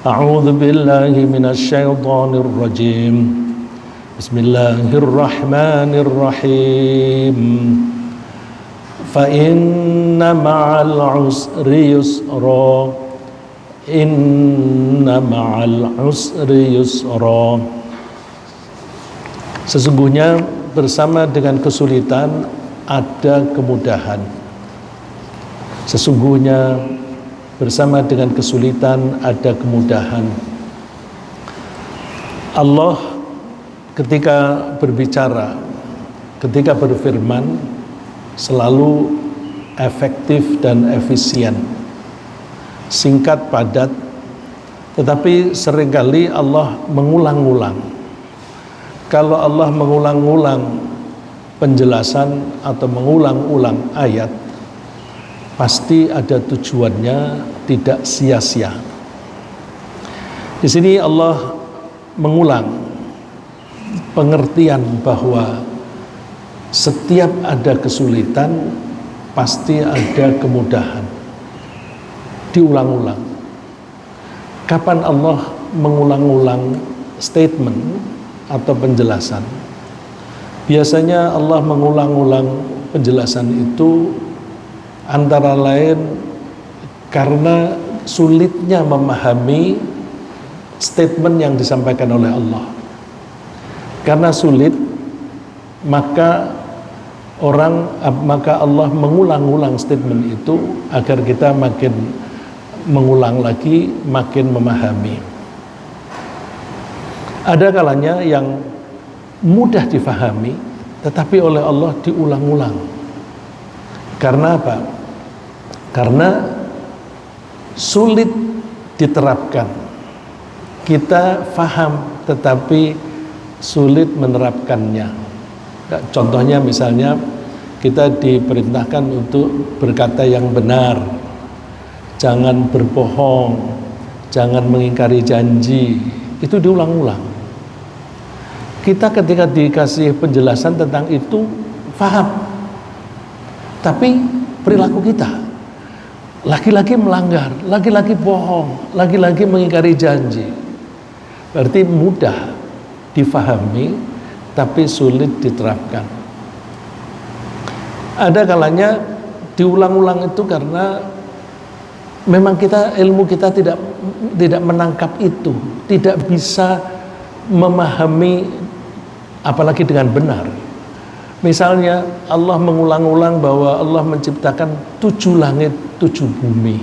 A'udzu billahi minasyaitonir rajim. Bismillahirrahmanirrahim. Fa inna ma'al usri yusra. Inna ma'al usri yusra. Sesungguhnya bersama dengan kesulitan ada kemudahan. Sesungguhnya bersama dengan kesulitan ada kemudahan. Allah ketika berbicara, ketika berfirman selalu efektif dan efisien, singkat, padat, tetapi seringkali Allah mengulang-ulang. Kalau Allah mengulang-ulang penjelasan atau mengulang-ulang ayat, pasti ada tujuannya, tidak sia-sia. Di sini Allah mengulang pengertian bahwa setiap ada kesulitan pasti ada kemudahan. Diulang-ulang. Kapan Allah mengulang-ulang statement atau penjelasan? Biasanya Allah mengulang-ulang penjelasan itu antara lain karena sulitnya memahami statement yang disampaikan oleh Allah. Karena sulit, maka Allah mengulang-ulang statement itu agar kita makin mengulang lagi, makin memahami. Ada kalanya yang mudah difahami, tetapi oleh Allah diulang-ulang. Karena apa? Karena sulit diterapkan. Kita faham tetapi sulit menerapkannya. Contohnya misalnya kita diperintahkan untuk berkata yang benar, jangan berbohong, jangan mengingkari janji. Itu diulang-ulang. Kita ketika dikasih penjelasan tentang itu faham, tapi perilaku kita lagi-lagi melanggar, lagi-lagi bohong, lagi-lagi mengingkari janji. Berarti mudah difahami tapi sulit diterapkan. Ada kalanya diulang-ulang itu karena memang ilmu kita tidak menangkap itu, tidak bisa memahami apalagi dengan benar. Misalnya Allah mengulang-ulang bahwa Allah menciptakan 7 langit, 7 bumi.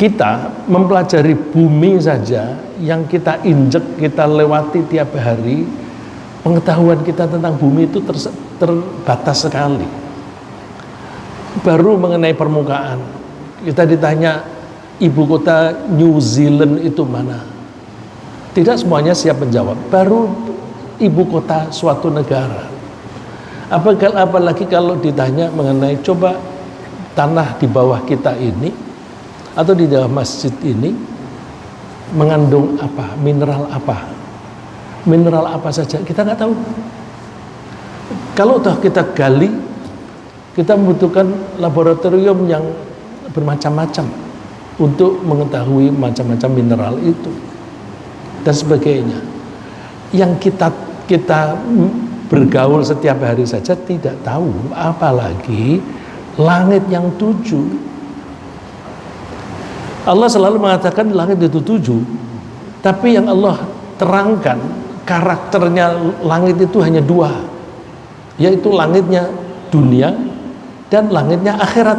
Kita mempelajari bumi saja yang kita injek, kita lewati tiap hari, pengetahuan kita tentang bumi itu terbatas sekali. Baru mengenai permukaan, kita ditanya ibu kota New Zealand itu mana? Tidak semuanya siap menjawab. Baru ibu kota suatu negara. Apalagi kalau ditanya mengenai coba tanah di bawah kita ini atau di dalam masjid ini mengandung apa, mineral apa saja kita nggak tahu. Kalau toh kita gali, kita membutuhkan laboratorium yang bermacam-macam untuk mengetahui macam-macam mineral itu dan sebagainya. Yang kita bergaul setiap hari saja tidak tahu, apalagi langit yang 7. Allah selalu mengatakan langit itu 7, tapi yang Allah terangkan karakternya langit itu hanya 2, yaitu langitnya dunia dan langitnya akhirat.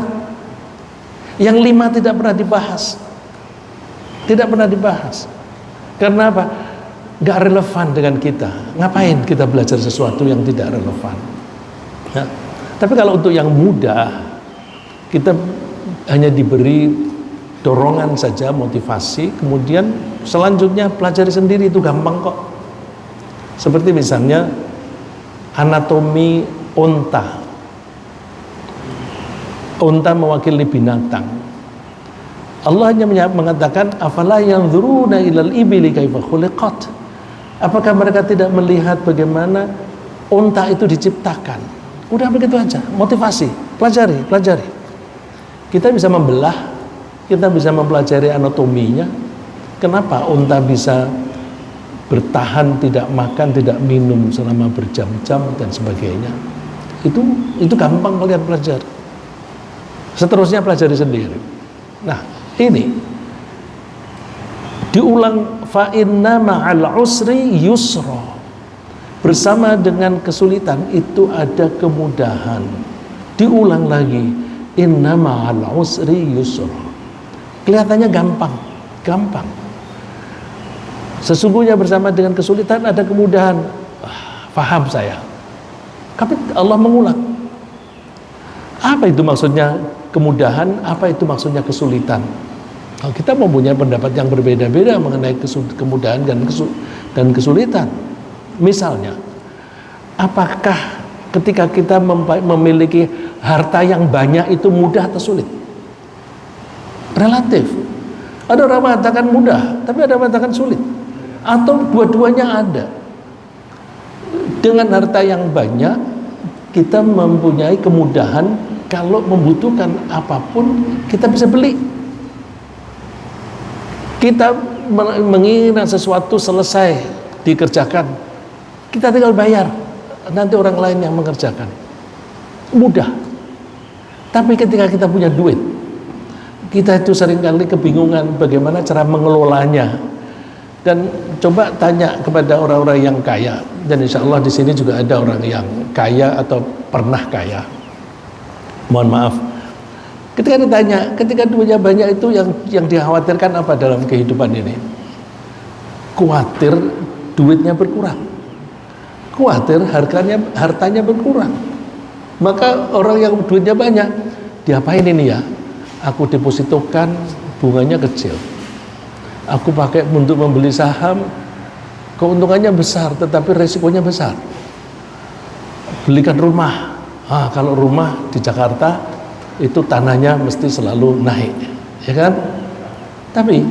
Yang 5 tidak pernah dibahas. Karena apa? Gak relevan dengan kita. Ngapain kita belajar sesuatu yang tidak relevan? Nah, tapi kalau untuk yang mudah, kita hanya diberi dorongan saja, motivasi, kemudian selanjutnya pelajari sendiri, itu gampang kok. Seperti misalnya anatomi unta. Unta mewakili binatang. Allah hanya mengatakan afala yanzuruna ilal ibili kaifa khuliqat. Apakah mereka tidak melihat bagaimana unta itu diciptakan? Udah begitu aja, motivasi, pelajari. Kita bisa membelah Kita bisa mempelajari anatominya. Kenapa unta bisa bertahan tidak makan, tidak minum selama berjam-jam dan sebagainya. Itu gampang kalian pelajari. Seterusnya pelajari sendiri. Nah, ini diulang, fa inna ma'al usri yusra. Bersama dengan kesulitan itu ada kemudahan. Diulang lagi, inna ma'al usri yusra. Kelihatannya gampang. Sesungguhnya bersama dengan kesulitan ada kemudahan. Faham saya. Tapi Allah mengulang. Apa itu maksudnya kemudahan? Apa itu maksudnya kesulitan? Kita mempunyai pendapat yang berbeda-beda mengenai kemudahan dan kesulitan. Misalnya, apakah ketika kita memiliki harta yang banyak itu mudah atau sulit? Relatif. Ada orang mengatakan mudah, tapi ada yang mengatakan sulit. Atau dua-duanya ada. Dengan harta yang banyak, kita mempunyai kemudahan. Kalau membutuhkan apapun, kita bisa beli. Kita menginginkan sesuatu selesai dikerjakan, kita tinggal bayar, nanti orang lain yang mengerjakan. Mudah. Tapi ketika kita punya duit, kita itu seringkali kebingungan bagaimana cara mengelolanya. Dan coba tanya kepada orang-orang yang kaya, dan insya Allah di sini juga ada orang yang kaya atau pernah kaya. Mohon maaf, ketika ditanya, ketika duitnya banyak itu yang dikhawatirkan apa dalam kehidupan ini? Khawatir duitnya berkurang, khawatir hartanya berkurang. Maka orang yang duitnya banyak, diapain ini ya? Aku depositokan, bunganya kecil. Aku pakai untuk membeli saham, keuntungannya besar, tetapi resikonya besar. Belikan rumah. Kalau rumah di Jakarta itu tanahnya mesti selalu naik, ya kan? Tapi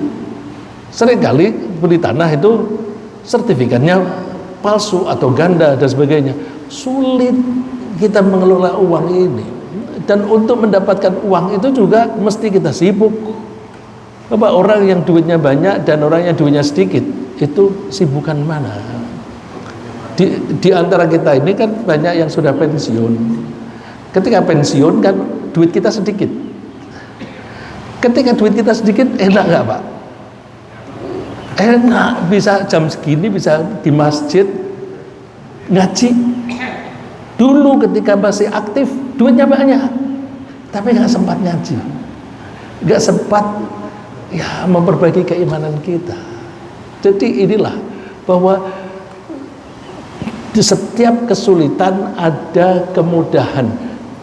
seringkali beli tanah itu sertifikatnya palsu atau ganda dan sebagainya. Sulit kita mengelola uang ini. Dan untuk mendapatkan uang itu juga mesti kita sibuk. Bapak, orang yang duitnya banyak dan orang yang duitnya sedikit, itu sibukan mana? Di antara kita ini kan banyak yang sudah pensiun. Ketika pensiun kan duit kita sedikit. Ketika duit kita sedikit, enak nggak Pak? Enak, bisa jam segini bisa di masjid ngaji. Dulu ketika masih aktif, duitnya banyak, tapi nggak sempat ngaji, nggak sempat memperbaiki keimanan kita. Jadi inilah bahwa di setiap kesulitan ada kemudahan,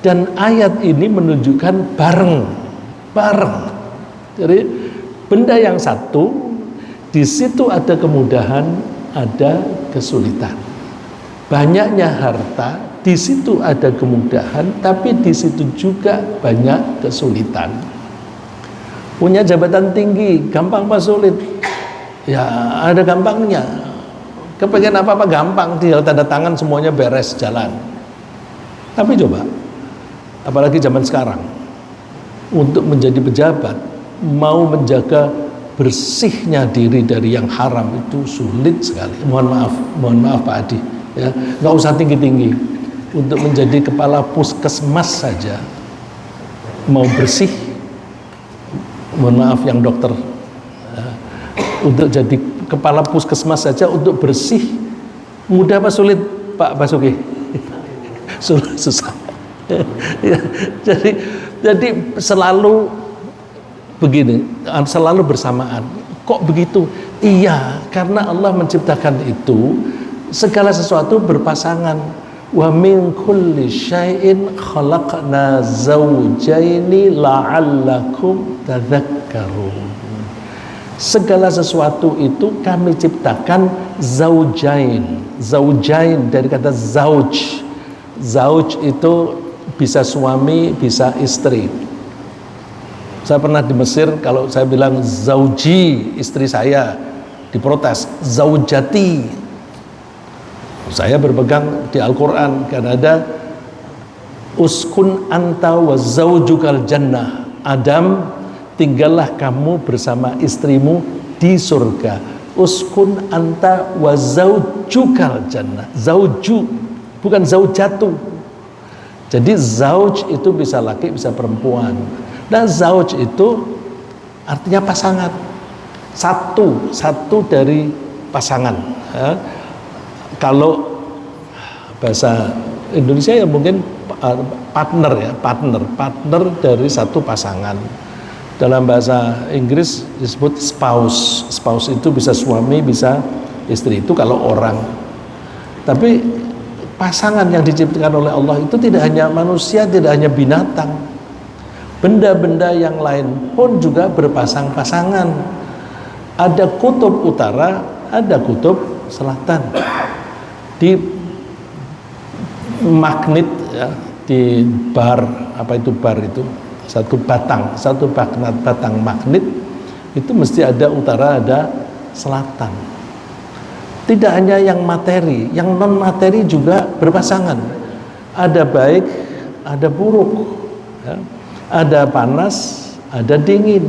dan ayat ini menunjukkan bareng. Jadi benda yang satu, di situ ada kemudahan, ada kesulitan. Banyaknya harta, di situ ada kemudahan, tapi di situ juga banyak kesulitan. Punya jabatan tinggi, gampang apa sulit? Ya ada gampangnya. Kepengen apa-apa gampang, tinggal tanda tangan semuanya beres jalan. Tapi coba, apalagi zaman sekarang, untuk menjadi pejabat, mau menjaga bersihnya diri dari yang haram itu sulit sekali. Mohon maaf Pak Adi, ya nggak usah tinggi-tinggi. Untuk menjadi kepala puskesmas saja mau bersih, mohon maaf yang dokter, untuk jadi kepala puskesmas saja untuk bersih mudah apa sulit Pak Basuki? Susah. jadi selalu begini, selalu bersamaan. Kok begitu? Iya, karena Allah menciptakan itu segala sesuatu berpasangan. Wa min kulli syai'in khalaqna zawjaini la'allakum tadhakkarun. Segala sesuatu itu kami ciptakan zaujain. Zaujain dari kata zauj. Zauj itu bisa suami, bisa istri. Saya pernah di Mesir, kalau saya bilang zauji, istri saya, diprotes, zaujati. Saya berpegang di Al-Quran, karena ada uskun anta wa zaujukal jannah. Adam, tinggallah kamu bersama istrimu di surga. Uskun anta wa zaujukal jannah. Zauju, bukan zaujatu. Jadi zauj itu bisa laki, bisa perempuan. Nah, zauj itu artinya pasangan. Satu dari pasangan. Ya. Kalau bahasa Indonesia ya mungkin partner dari satu pasangan. Dalam bahasa Inggris disebut spouse. Spouse itu bisa suami, bisa istri, itu kalau orang. Tapi pasangan yang diciptakan oleh Allah itu tidak hanya manusia, tidak hanya binatang, benda-benda yang lain pun juga berpasang-pasangan. Ada kutub utara, ada kutub selatan. Di magnet ya, di bar, apa itu bar itu? Satu batang magnet itu mesti ada utara, ada selatan. Tidak hanya yang materi, yang non materi juga berpasangan. Ada baik, ada buruk, ya. Ada panas, ada dingin,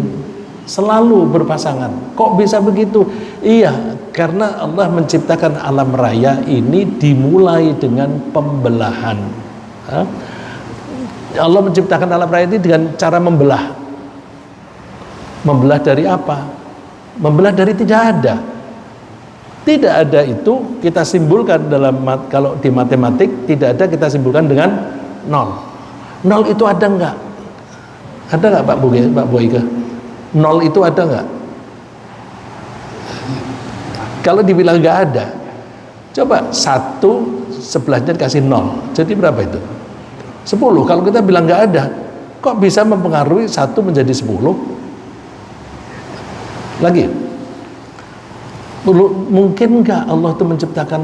selalu berpasangan. Kok bisa begitu? Iya, karena Allah menciptakan alam raya ini dimulai dengan pembelahan. Ya. Allah menciptakan alam raya ini dengan cara membelah. Membelah dari apa? Membelah dari tidak ada. Tidak ada itu kita simbolkan kalau di matematik tidak ada kita simbolkan dengan nol. Nol itu ada enggak? Ada enggak Pak Boyke? Nol itu ada enggak? Kalau dibilang enggak ada, coba 1 sebelahnya dikasih nol. Jadi berapa itu? 10. Kalau kita bilang nggak ada, kok bisa mempengaruhi 1 menjadi 10? Lagi, mungkin nggak Allah itu menciptakan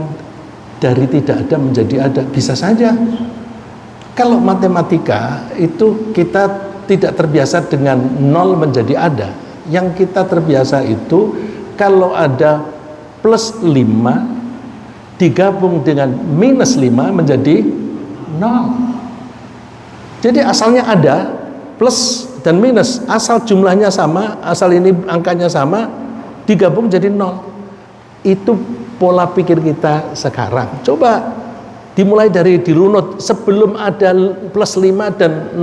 dari tidak ada menjadi ada? Bisa saja. Kalau matematika itu kita tidak terbiasa dengan nol menjadi ada. Yang kita terbiasa itu kalau ada plus 5 digabung dengan minus 5 menjadi 0. Jadi asalnya ada plus dan minus, asal jumlahnya sama, asal ini angkanya sama, digabung jadi 0. Itu pola pikir kita sekarang. Coba dimulai dari dirunut, sebelum ada plus 5 dan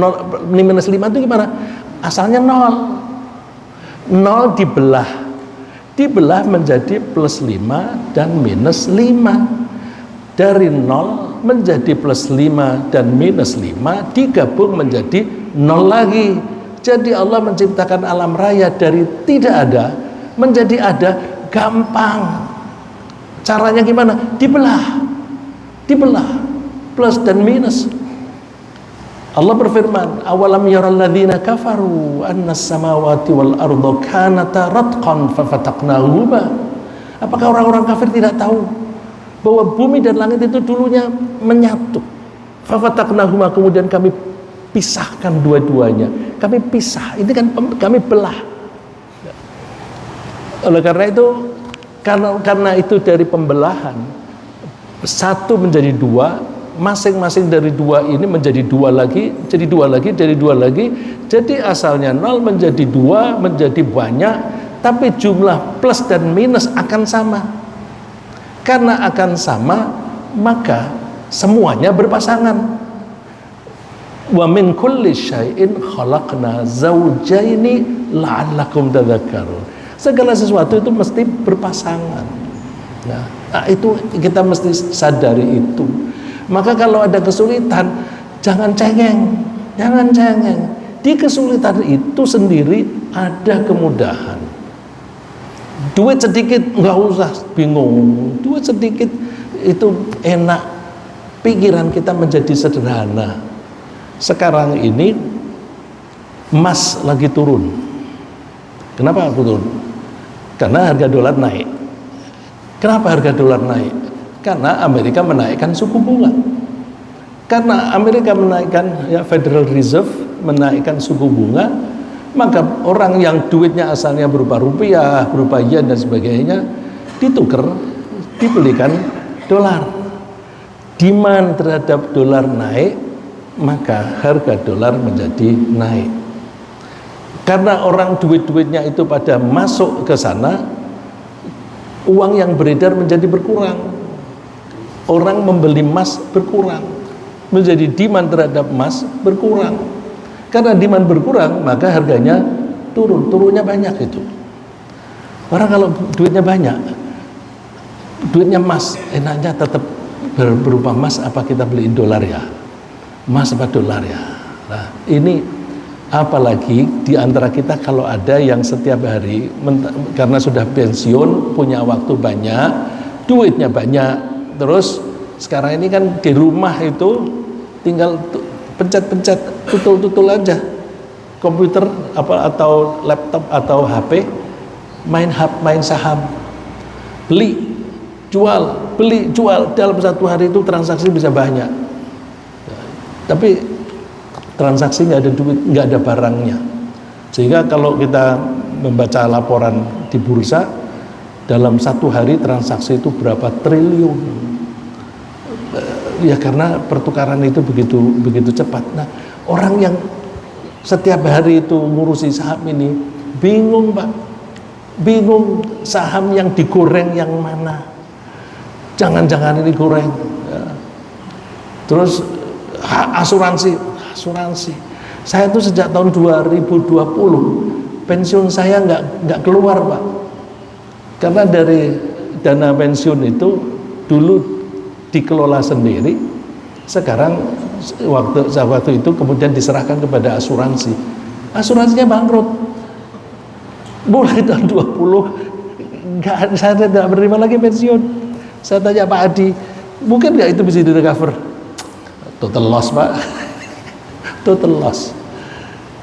minus 5 itu gimana? Asalnya 0. 0 dibelah menjadi plus 5 dan minus 5. Dari 0 menjadi plus 5 dan minus 5 digabung menjadi 0 lagi. Jadi Allah menciptakan alam raya dari tidak ada menjadi ada, gampang. Caranya gimana? Dibelah plus dan minus. Allah berfirman, awalam yaral ladzina kafaru annas samawati wal arda kanata ratqan fafataqnahuma. Apakah orang-orang kafir tidak tahu bahwa bumi dan langit itu dulunya menyatu? Fafataqnahuma, kemudian kami pisahkan dua-duanya. Kami pisah, ini kan kami belah. Oleh karena itu, karena itu dari pembelahan, 1 menjadi 2, masing-masing dari 2 ini menjadi 2 lagi, jadi 2 lagi, jadi 2 lagi. Jadi asalnya 0 menjadi 2, menjadi banyak, tapi jumlah plus dan minus akan sama. Karena akan sama, maka semuanya berpasangan. Wa min kulli syai'in khalaqna zawjaini la'allakum tadhakkarun. Segala sesuatu itu mesti berpasangan. Nah, itu kita mesti sadari itu. Maka kalau ada kesulitan, jangan cengeng. Di kesulitan itu sendiri ada kemudahan. Duit sedikit nggak usah bingung, duit sedikit itu enak, pikiran kita menjadi sederhana. Sekarang ini emas lagi turun. Kenapa turun? Karena harga dolar naik. Kenapa harga dolar naik? Karena Amerika menaikkan suku bunga. Karena Amerika menaikkan, ya, Federal Reserve menaikkan suku bunga, maka orang yang duitnya asalnya berupa rupiah, berupa yen dan sebagainya, ditukar, dibelikan dolar. Demand terhadap dolar naik, maka harga dolar menjadi naik. Karena orang duit-duitnya itu pada masuk ke sana, uang yang beredar menjadi berkurang. Orang membeli emas berkurang, menjadi demand terhadap emas berkurang. Karena demand berkurang, maka harganya turunnya banyak itu. Orang kalau duitnya banyak, duitnya emas, enaknya tetap berupa emas apa kita beliin dolar ya? Emas apa dolar ya? Nah, ini apalagi di antara kita kalau ada yang setiap hari karena sudah pensiun, punya waktu banyak, duitnya banyak, terus sekarang ini kan di rumah itu tinggal pencet-pencet, tutul-tutul aja komputer apa atau laptop atau HP, main saham, beli jual dalam satu hari itu transaksi bisa banyak. Tapi transaksi nggak ada duit, nggak ada barangnya. Sehingga kalau kita membaca laporan di bursa, dalam satu hari transaksi itu berapa triliun. Ya karena pertukaran itu begitu cepat. Nah, orang yang setiap hari itu ngurusi saham ini bingung, Pak. Bingung saham yang digoreng yang mana. Jangan-jangan ini goreng. Ya. Terus asuransi. Saya tuh sejak tahun 2020 pensiun saya nggak keluar, Pak. Karena dari dana pensiun itu dulu dikelola sendiri, sekarang waktu itu kemudian diserahkan kepada asuransi. Asuransinya bangkrut. Mulai tahun 20 saya tidak menerima lagi pensiun. Saya tanya Pak Adi, mungkin nggak itu bisa di-recover? Total loss, Pak. Total loss.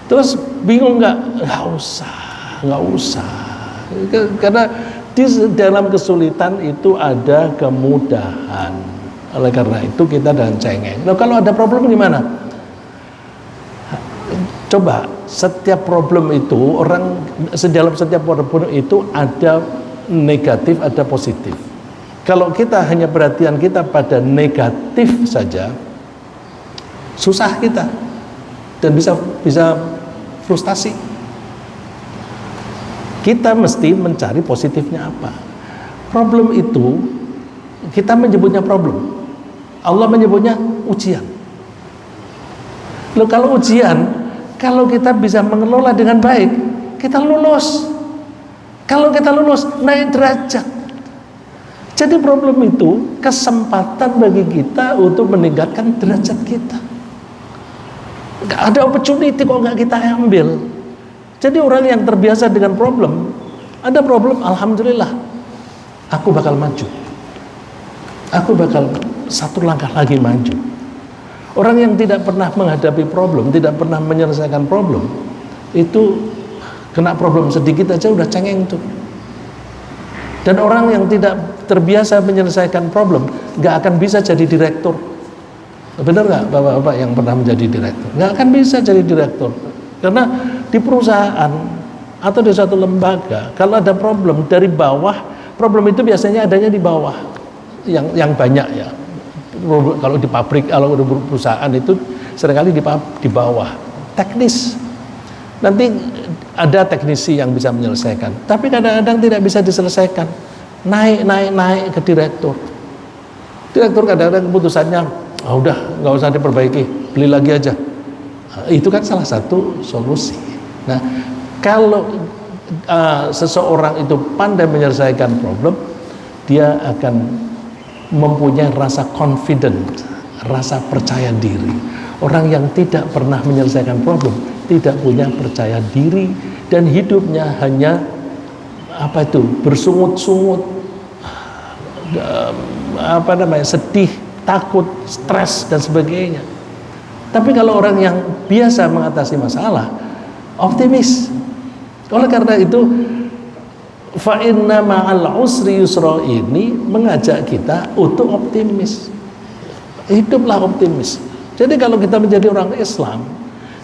Terus bingung nggak usah. Karena di dalam kesulitan itu ada kemudahan. Oleh karena itu kita dan cengeng. Nah, kalau ada problem gimana? Coba setiap problem itu dalam setiap problem itu ada negatif, ada positif. Kalau kita hanya perhatian kita pada negatif saja, susah kita dan bisa frustasi. Kita mesti mencari positifnya apa. Problem itu kita menyebutnya problem, Allah menyebutnya ujian. Loh, kalau ujian, kalau kita bisa mengelola dengan baik, kita lulus. Kalau kita lulus, naik derajat. Jadi problem itu kesempatan bagi kita untuk meningkatkan derajat kita. Gak ada opportunity kok nggak kita ambil. Jadi orang yang terbiasa dengan problem, ada problem, alhamdulillah, aku bakal maju. Aku bakal satu langkah lagi maju. Orang yang tidak pernah menghadapi problem, tidak pernah menyelesaikan problem, itu kena problem sedikit aja udah cengeng tuh. Dan orang yang tidak terbiasa menyelesaikan problem nggak akan bisa jadi direktur. Benar nggak bapak-bapak yang pernah menjadi direktur? Nggak akan bisa jadi direktur. Karena di perusahaan atau di suatu lembaga, kalau ada problem dari bawah, problem itu biasanya adanya di bawah yang banyak ya. Kalau di pabrik, kalau di perusahaan itu seringkali di bawah teknis. Nanti ada teknisi yang bisa menyelesaikan, tapi kadang-kadang tidak bisa diselesaikan. Naik ke direktur. Direktur kadang-kadang keputusannya, udah nggak usah diperbaiki, beli lagi aja. Itu kan salah satu solusi. Nah, kalau seseorang itu pandai menyelesaikan problem, dia akan mempunyai rasa confident, rasa percaya diri. Orang yang tidak pernah menyelesaikan problem tidak punya percaya diri dan hidupnya hanya bersungut-sungut, sedih, takut, stres dan sebagainya. Tapi kalau orang yang biasa mengatasi masalah, optimis. Oleh karena itu, fa inna ma'al usri yusra ini mengajak kita untuk optimis. Hiduplah optimis. Jadi kalau kita menjadi orang Islam,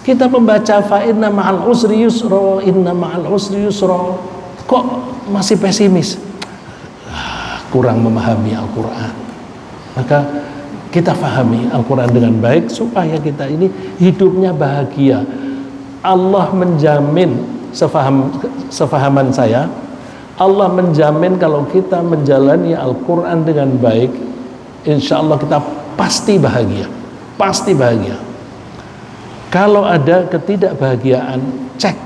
kita membaca fa inna ma'al usri yusra, inna ma'al usri yusra, kok masih pesimis? Kurang memahami Al-Quran. Maka kita pahami Al-Quran dengan baik supaya kita ini hidupnya bahagia. Allah menjamin, sefahaman saya, Allah menjamin kalau kita menjalani Al-Quran dengan baik, insya Allah kita pasti bahagia, pasti bahagia. Kalau ada ketidakbahagiaan, cek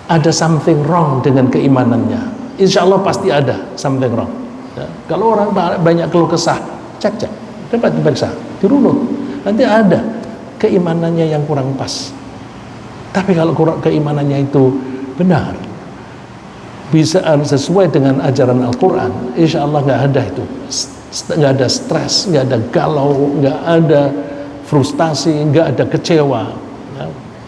ada something wrong dengan keimanannya, insya Allah pasti ada something wrong. Ya. Kalau orang banyak keluh kesah, cek, dapat diperiksa, dirunut, nanti ada keimanannya yang kurang pas. Tapi kalau keimanannya itu benar, bisa sesuai dengan ajaran Al-Quran, insya Allah nggak ada itu, nggak ada stres, nggak ada galau, nggak ada frustasi, nggak ada kecewa. Ya.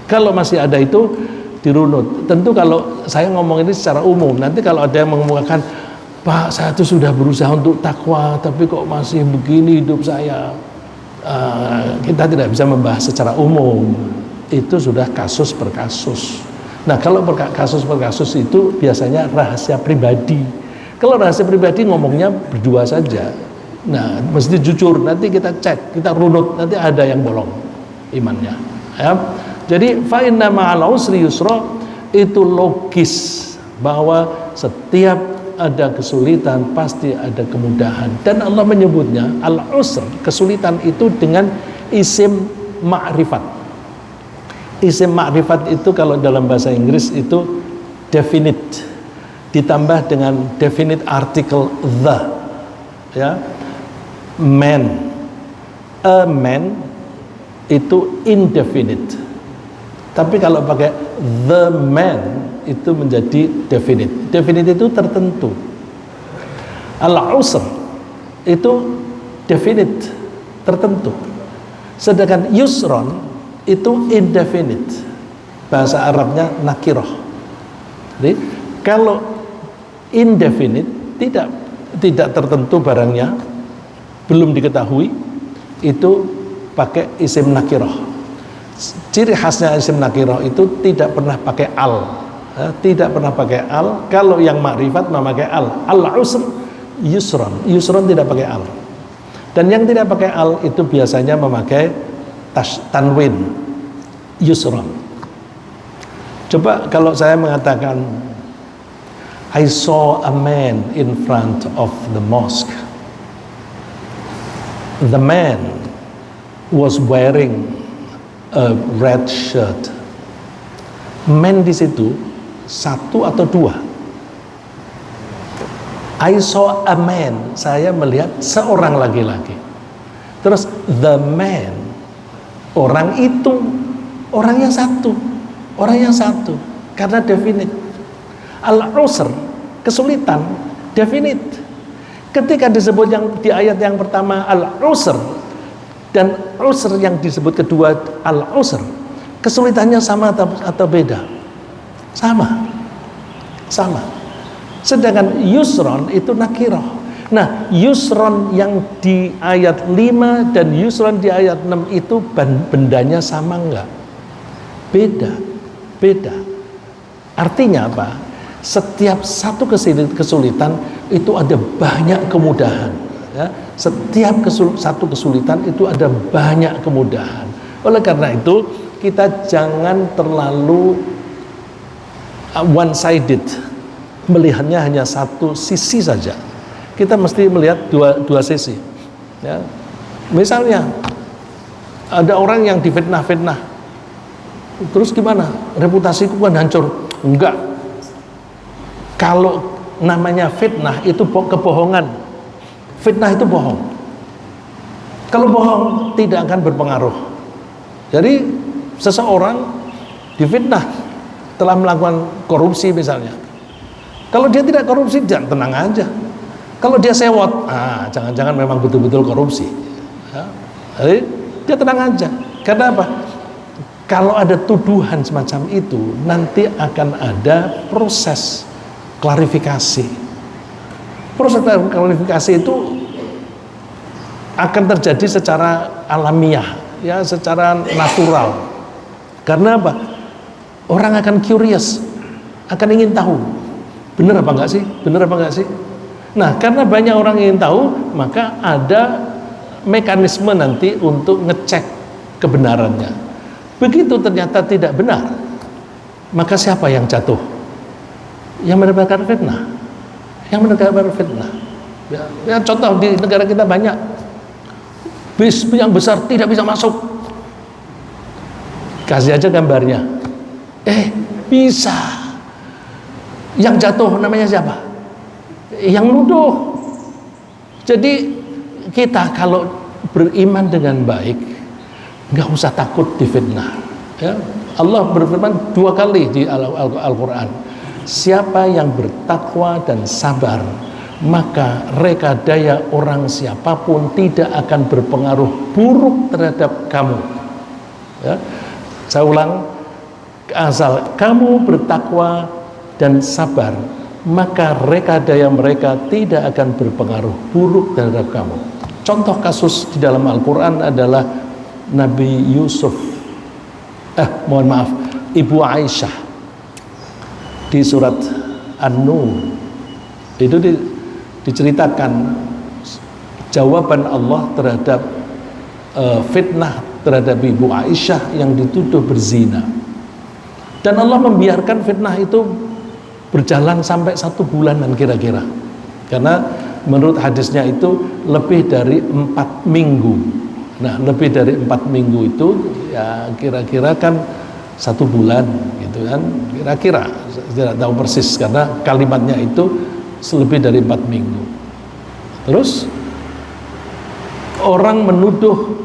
Kalau masih ada itu, dirunut. Tentu kalau saya ngomong ini secara umum, nanti kalau ada yang mengemukakan, Pak, saya itu sudah berusaha untuk takwa, tapi kok masih begini hidup saya. Kita tidak bisa membahas secara umum, itu sudah kasus per kasus. Nah, kalau kasus per kasus itu biasanya rahasia pribadi. Kalau rahasia pribadi ngomongnya berdua saja. Nah, mesti jujur, nanti kita cek, kita runut, nanti ada yang bolong imannya. Ya. Jadi fa inna ma'al usri yusra, itu logis bahwa setiap ada kesulitan pasti ada kemudahan, dan Allah menyebutnya al-usr, kesulitan itu dengan isim ma'rifat. Isim ma'rifat itu kalau dalam bahasa Inggris itu definite ditambah dengan definite article the, ya. Man, a man itu indefinite, tapi kalau pakai the man itu menjadi definite. Definite itu tertentu. Al-usr itu definite, tertentu. Sedangkan yusron itu indefinite. Bahasa Arabnya nakirah. Jadi kalau indefinite, tidak tertentu barangnya, belum diketahui, itu pakai isim nakirah. Ciri khasnya isim nakirah itu tidak pernah pakai al, tidak pernah pakai al. Kalau yang makrifat memakai al. Al-usr yusron, yusron tidak pakai al. Dan yang tidak pakai al itu biasanya memakai tanwin, yusron. Coba kalau saya mengatakan I saw a man in front of the mosque. The man was wearing a red shirt. Man di situ satu atau dua? I saw a man, saya melihat seorang laki-laki. Terus the man, orang itu, orang yang satu, karena definite. Al-usr, kesulitan, definite. Ketika disebut yang di ayat yang pertama al-usr, dan usr yang disebut kedua al-usr, kesulitannya sama atau beda? Sama. Sedangkan yusron itu nakirah. Nah, yusron yang di ayat 5 dan yusron di ayat 6 itu bendanya sama enggak? Beda. Artinya apa? Setiap satu kesulitan itu ada banyak kemudahan, ya. Setiap satu kesulitan itu ada banyak kemudahan. Oleh karena itu kita jangan terlalu one sided, melihatnya hanya satu sisi saja. Kita mesti melihat dua sisi, ya. Misalnya ada orang yang difitnah, terus gimana? Reputasiku kan hancur. Enggak. Kalau namanya fitnah itu kebohongan. Fitnah itu bohong. Kalau bohong tidak akan berpengaruh. Jadi seseorang difitnah telah melakukan korupsi misalnya. Kalau dia tidak korupsi, dia tenang aja. Kalau dia sewot, jangan-jangan memang betul-betul korupsi. Ya. Jadi dia tenang aja. Karena apa? Kalau ada tuduhan semacam itu, nanti akan ada proses klarifikasi. Proses klarifikasi itu akan terjadi secara alamiah, ya, secara natural. Karena apa? Orang akan curious, akan ingin tahu, benar apa enggak sih? Nah, karena banyak orang ingin tahu, maka ada mekanisme nanti untuk ngecek kebenarannya. Begitu ternyata tidak benar, maka siapa yang jatuh? Yang mendapatkan fitnah. Yang mendapatkan fitnah. Ya, contoh di negara kita banyak. Bis yang besar tidak bisa masuk. Kasih aja gambarnya. Bisa. Yang jatuh namanya siapa? Yang nuduh. Jadi kita kalau beriman dengan baik, nggak usah takut difitnah. Ya, Allah berfirman 2 kali di Al-Quran, siapa yang bertakwa dan sabar, maka rekadaya orang siapapun tidak akan berpengaruh buruk terhadap kamu. Ya, saya ulang, asal kamu bertakwa dan sabar, maka rekadaya mereka tidak akan berpengaruh buruk terhadap kamu. Contoh kasus di dalam Al-Quran adalah Nabi Yusuf, Ibu Aisyah di surat An-Nur. Itu diceritakan jawaban Allah terhadap fitnah terhadap Ibu Aisyah yang dituduh berzina. Dan Allah membiarkan fitnah itu berjalan sampai 1 bulanan kira-kira. Karena menurut hadisnya itu lebih dari 4 minggu. Nah, lebih dari 4 minggu itu ya kira-kira kan 1 bulan gitu kan. Kira-kira, saya tidak tahu persis karena kalimatnya itu lebih dari 4 minggu. Terus orang menuduh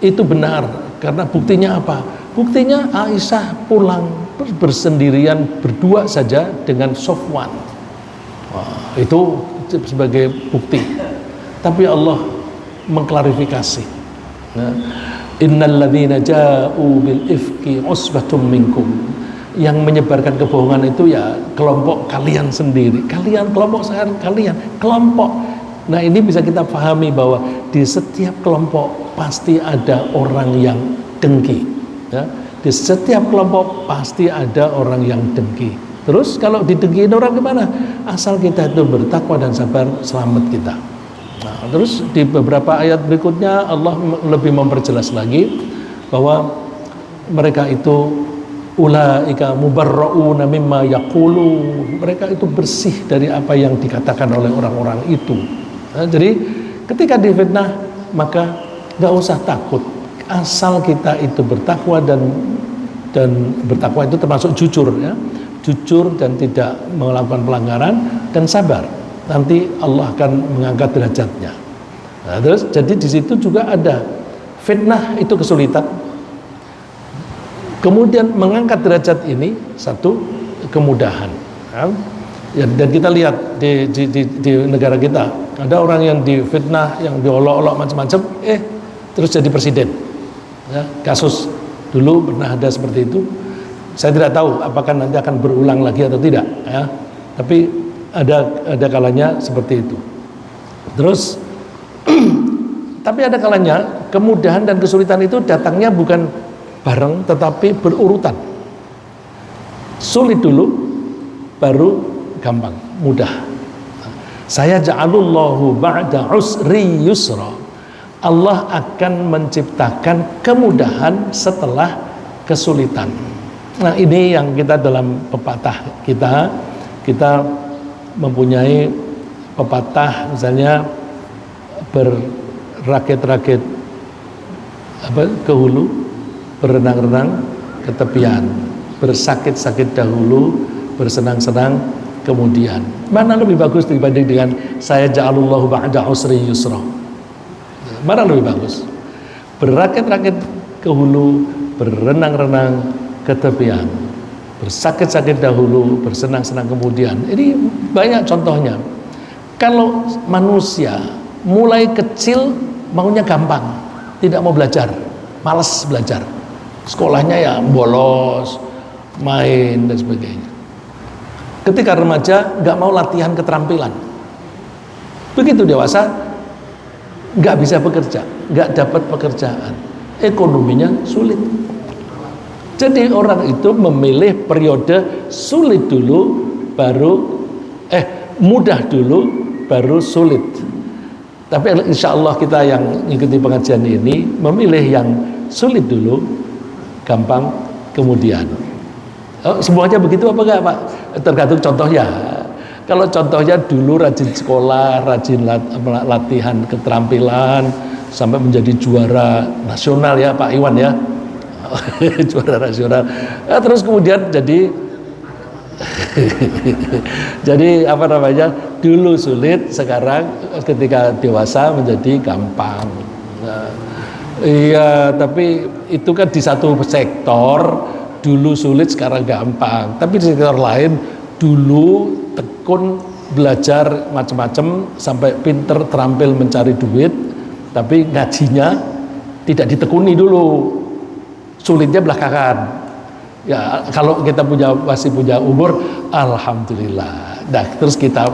itu benar karena buktinya apa? Buktinya Aisyah pulang bersendirian berdua saja dengan Sofwan. Itu sebagai bukti. Tapi Allah mengklarifikasi. Innal ladzina ja'u bil ifki usbatum minkum. Yang menyebarkan kebohongan itu ya kelompok kalian sendiri. Kalian kelompok kalian, kelompok. Nah, ini bisa kita pahami bahwa di setiap kelompok pasti ada orang yang dengki. Ya, di setiap kelompok pasti ada orang yang dengki. Terus kalau didengkiin orang gimana? Asal kita itu bertakwa dan sabar, selamat kita. Nah, terus di beberapa ayat berikutnya Allah lebih memperjelas lagi bahwa mereka itu ulaika mubarrauna mimma yaqulu, mereka itu bersih dari apa yang dikatakan oleh orang-orang itu. Nah, jadi ketika difitnah maka nggak usah takut, asal kita itu bertakwa dan bertakwa itu termasuk jujur, ya, jujur dan tidak melakukan pelanggaran dan sabar. Nanti Allah akan mengangkat derajatnya. Nah, terus jadi di situ juga ada fitnah itu kesulitan. Kemudian mengangkat derajat ini satu kemudahan. Ya, dan kita lihat di negara kita ada orang yang difitnah, yang diolok-olok macam-macam, terus jadi presiden. Ya, kasus dulu pernah ada seperti itu. Saya tidak tahu apakah nanti akan berulang lagi atau tidak. Ya, tapi ada kalanya seperti itu. Terus tapi ada kalanya kemudahan dan kesulitan itu datangnya bukan bareng tetapi berurutan. Sulit dulu baru gampang, mudah. Saya ja'alullahu ba'da usri yusra. Allah akan menciptakan kemudahan setelah kesulitan. Nah, ini yang kita dalam pepatah kita mempunyai pepatah, misalnya berakit-rakit ke hulu, berenang-renang ke tepian, bersakit-sakit dahulu, bersenang-senang kemudian. Mana lebih bagus dibanding dengan saya ja'alullahu ba'da usri yusra? Mana lebih bagus? Berakit-rakit ke hulu, berenang-renang ke tepian, bersakit-sakit dahulu, bersenang-senang kemudian. Ini banyak contohnya. Kalau manusia mulai kecil maunya gampang, tidak mau belajar, malas belajar, sekolahnya ya bolos, main dan sebagainya. Ketika remaja nggak mau latihan keterampilan, begitu dewasa nggak bisa bekerja, nggak dapat pekerjaan, ekonominya sulit. Jadi orang itu memilih periode sulit dulu baru mudah dulu baru sulit. Tapi insya Allah kita yang mengikuti pengajian ini memilih yang sulit dulu, gampang kemudian. Semuanya begitu apa enggak Pak? Tergantung contohnya. Kalau contohnya dulu rajin sekolah, rajin latihan keterampilan sampai menjadi juara nasional ya Pak Iwan ya. Juara nasional. Terus kemudian jadi apa namanya, dulu sulit, sekarang ketika dewasa menjadi gampang. Iya, tapi itu kan di satu sektor dulu sulit, sekarang gampang. Tapi di sektor lain dulu tekun belajar macam-macam sampai pinter terampil mencari duit, tapi ngajinya tidak ditekuni dulu, sulitnya belakangan. Ya kalau kita masih punya umur, alhamdulillah. Nah terus kita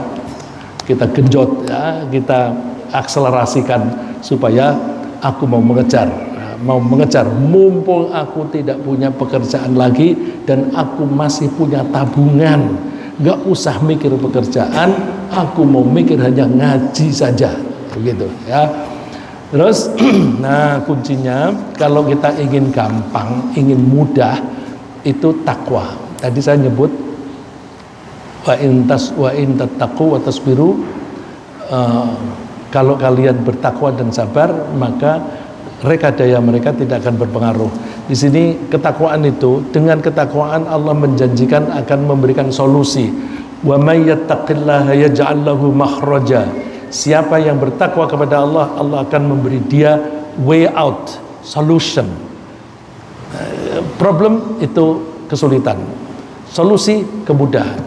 genjot ya, kita akselerasikan supaya aku mau mengejar, mumpung aku tidak punya pekerjaan lagi dan aku masih punya tabungan, nggak usah mikir pekerjaan, aku mau mikir hanya ngaji saja, begitu ya. Terus nah kuncinya kalau kita ingin gampang, ingin mudah, itu takwa. Tadi saya nyebut wa in tattaqu wa tasbiru, kalau kalian bertakwa dan sabar maka rekadaya mereka tidak akan berpengaruh. Di sini ketakwaan itu, dengan ketakwaan Allah menjanjikan akan memberikan solusi. Wa may yattaqillaha yaj'al lahu makhraja. Siapa yang bertakwa kepada Allah, Allah akan memberi dia way out, solution. Problem itu kesulitan, solusi kemudahan.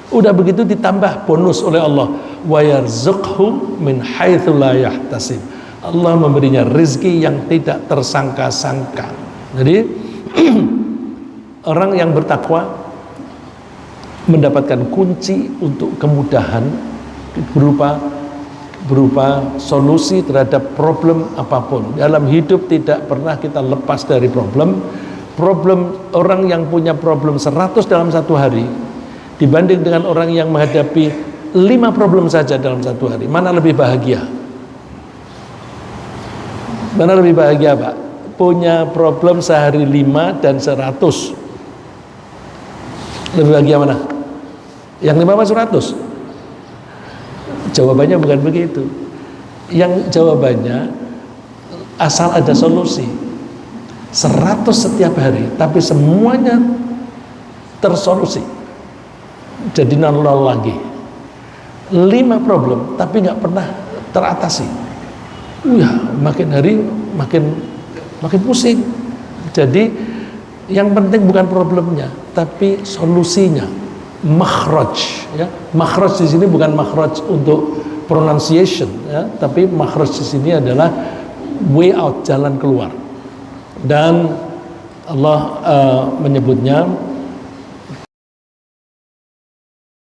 Udah begitu ditambah bonus oleh Allah, wa yarzuqhu min haitsu la yahtasib. Allah memberinya rezeki yang tidak tersangka-sangka. Jadi orang yang bertakwa mendapatkan kunci untuk kemudahan berupa solusi terhadap problem apapun. Dalam hidup tidak pernah kita lepas dari problem. Orang yang punya problem 100 dalam satu hari dibanding dengan orang yang menghadapi 5 problem saja dalam satu hari, mana lebih bahagia? Mana lebih bahagia Pak? Punya problem sehari 5 dan 100, lebih bahagia mana? Yang 5 sama 100? Jawabannya bukan begitu. Yang jawabannya asal ada solusi 100 setiap hari, tapi semuanya tersolusi, jadi 0 lagi. 5 problem tapi nggak pernah teratasi. Ya makin hari makin pusing. Jadi yang penting bukan problemnya tapi solusinya, makhraj ya. Makhraj di sini bukan makhraj untuk pronunciation ya, tapi makhraj di sini adalah way out, jalan keluar. Dan Allah menyebutnya